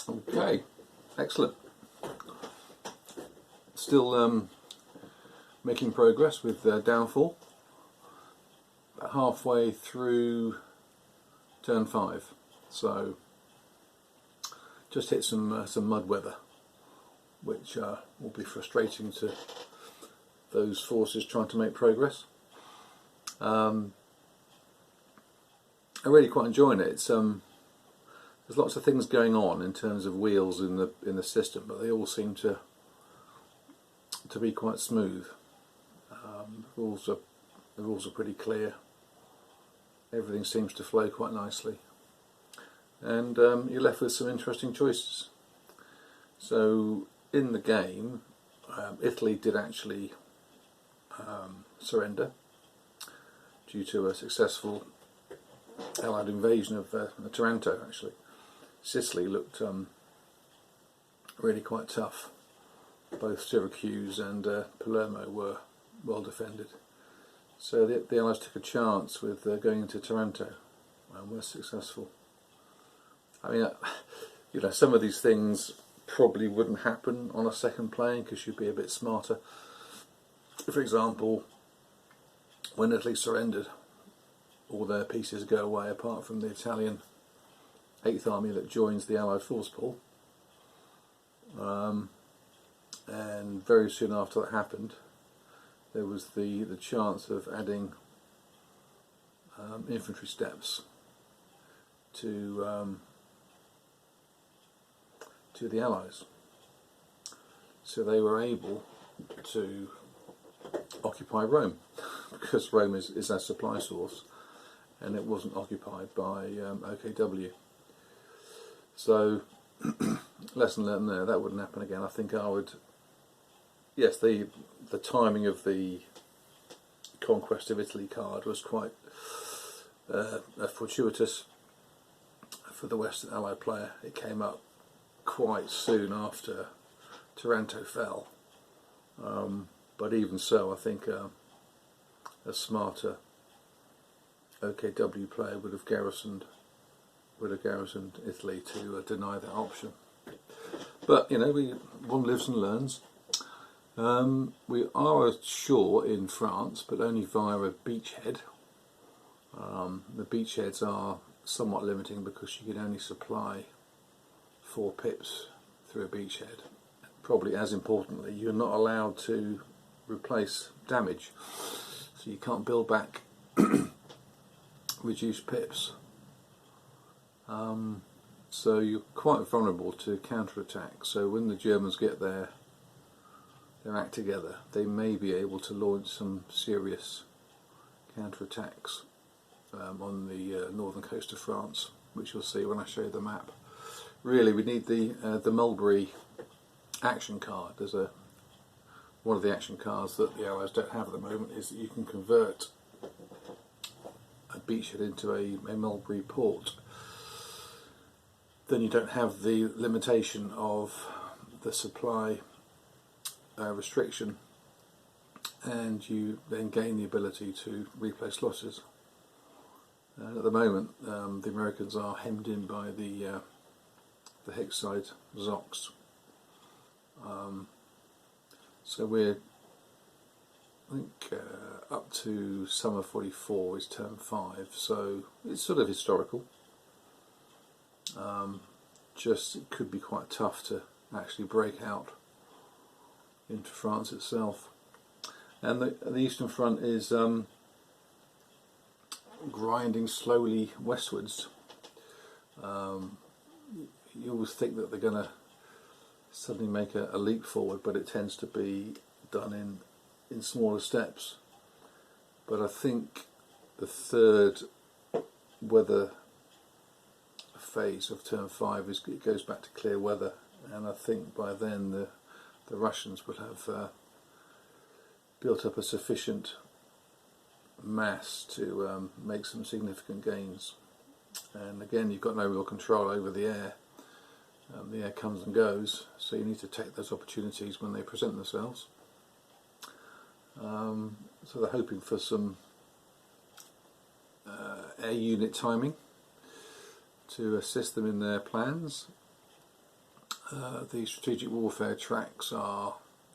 Okay, excellent. Still making progress with Downfall. About halfway through turn 5, so just hit some mud weather, which will be frustrating to those forces trying to make progress. I'm really quite enjoying it. It's there's lots of things going on in terms of wheels in the system, but they all seem to be quite smooth. The rules are pretty clear. Everything seems to flow quite nicely, and you're left with some interesting choices. So in the game, Italy did actually surrender due to a successful Allied invasion of Taranto. Actually, Sicily looked really quite tough. Both Syracuse and Palermo were well defended. So the Allies took a chance with going into Taranto and were successful. I mean, some of these things probably wouldn't happen on a second playing because you'd be a bit smarter. For example, when Italy surrendered, all their pieces go away apart from the Italian 8th Army that joins the Allied force pool. And very soon after that happened, there was the chance of adding infantry steps to the Allies. So they were able to occupy Rome because Rome is their supply source, and it wasn't occupied by OKW. So lesson learned there. That wouldn't happen again. I think I would. Yes, the timing of the Conquest of Italy card was quite fortuitous for the Western Allied player. It came up quite soon after Taranto fell, but even so, I think a smarter OKW player would have garrisoned Italy to deny that option. But one lives and learns. We are ashore in France, but only via a beachhead. The beachheads are somewhat limiting because you can only supply 4 pips through a beachhead. Probably as importantly, you're not allowed to replace damage, so you can't build back reduced pips. So you're quite vulnerable to counterattack. So when the Germans get their act together, they may be able to launch some serious counterattacks on the northern coast of France, which you'll see when I show you the map. Really, we need the Mulberry action card. There's one of the action cards that the Allies don't have at the moment is that you can convert a beachhead into a Mulberry port. Then you don't have the limitation of the supply restriction, and you then gain the ability to replace losses. At the moment, the Americans are hemmed in by the Hickside Zocs. So we're, I think, up to summer 44 is term 5, so it's sort of historical. Just it could be quite tough to actually break out into France itself. And the Eastern Front is grinding slowly westwards. You always think that they're going to suddenly make a leap forward, but it tends to be done in smaller steps. But I think the third weather phase of turn 5 it goes back to clear weather, and I think by then the Russians will have built up a sufficient mass to make some significant gains. And again, you've got no real control over the air. The air comes and goes, so you need to take those opportunities when they present themselves. So they're hoping for some air unit timing to assist them in their plans. The strategic warfare tracks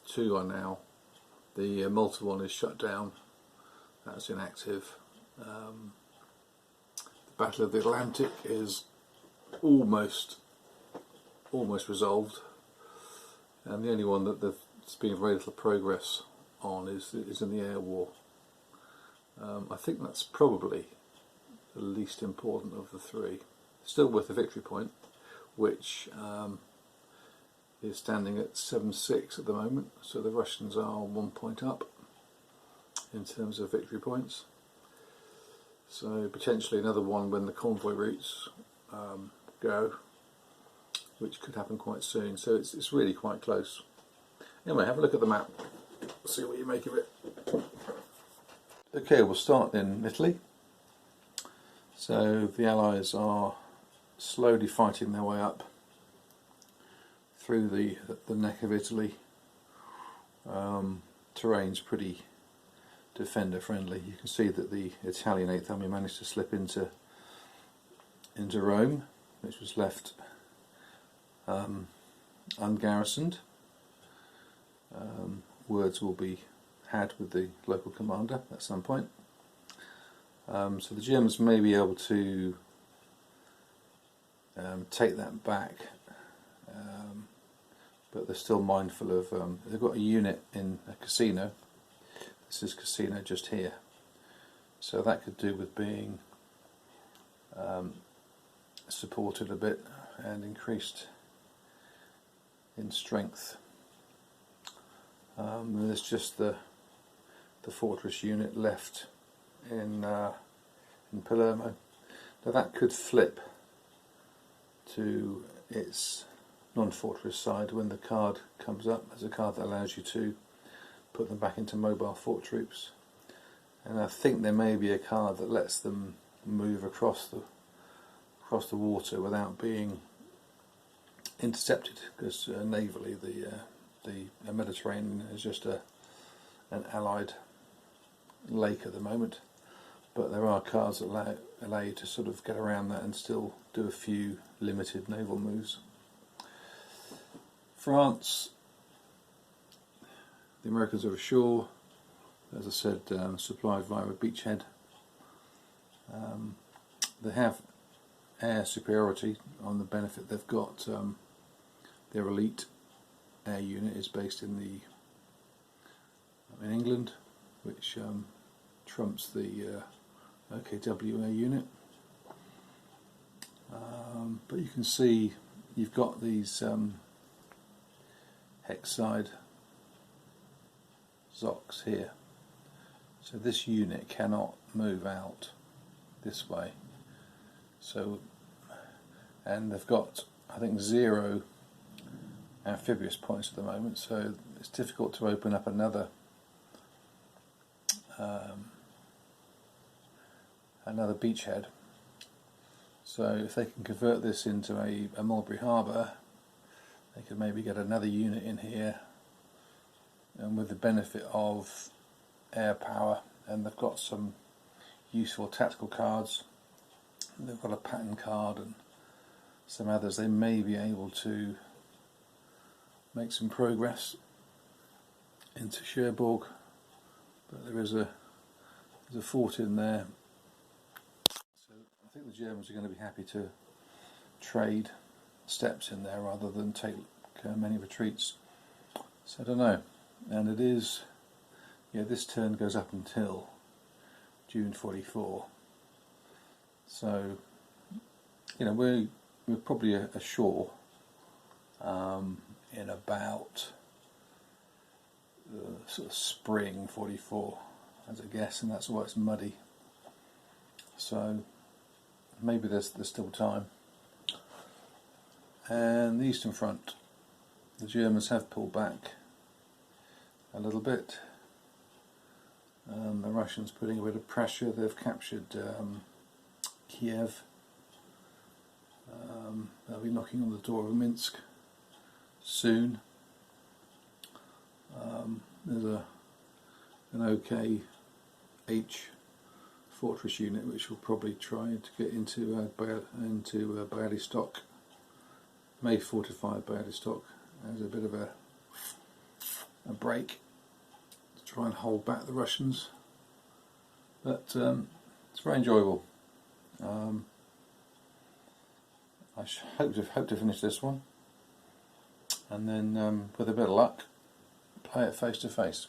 two are now. The Malta one is shut down. That's inactive. The Battle of the Atlantic is almost resolved, and the only one that there's been very little progress on is in the air war. I think that's probably the least important of the three. Still worth a victory point, which is standing at 7-6 at the moment, so the Russians are 1 point up in terms of victory points. So potentially another one when the convoy routes go, which could happen quite soon. So it's really quite close. Anyway, have a look at the map, see what you make of it. Okay, we'll start in Italy. So the Allies are slowly fighting their way up through the neck of Italy. Terrain's pretty defender friendly. You can see that the Italian 8th Army managed to slip into Rome, which was left ungarrisoned. Words will be had with the local commander at some point. So the Germans may be able to take that back, but they're still mindful of, they've got a unit in a casino. This is casino just here, so that could do with being supported a bit and increased in strength. There's just the fortress unit left in Palermo. Now that could flip to its non-fortress side when the card comes up. There's a card that allows you to put them back into mobile fort troops, and I think there may be a card that lets them move across the water without being intercepted, because navally the Mediterranean is just an allied lake at the moment, but there are cards that allow you to sort of get around that and still do a few limited naval moves. France, the Americans are ashore, as I said, supplied via a beachhead. They have air superiority on the benefit they've got. Their elite air unit is based in England, which trumps the OKW air unit. But you can see you've got these hex side Zocs here, so this unit cannot move out this way. So, and they've got, I think, 0 amphibious points at the moment, so it's difficult to open up another beachhead. So if they can convert this into a Mulberry Harbour, they could maybe get another unit in here, and with the benefit of air power, and they've got some useful tactical cards. They've got a pattern card and some others. They may be able to make some progress into Cherbourg, but there's a fort in there. So I think the Germans are going to be happy to trade steps in there rather than take many retreats. So I don't know. And it is, this turn goes up until June 44. So, we're probably ashore in about sort of spring 44, as a guess, and that's why it's muddy. So maybe there's still time. And the Eastern Front, the Germans have pulled back a little bit. The Russians putting a bit of pressure. They've captured Kiev. They'll be knocking on the door of Minsk soon. There's an OKH fortress unit which will probably try to get into Bialystok May fortified Vladivostok as a bit of a break to try and hold back the Russians, but it's very enjoyable. I hope to finish this one, and then with a bit of luck, play it face to face.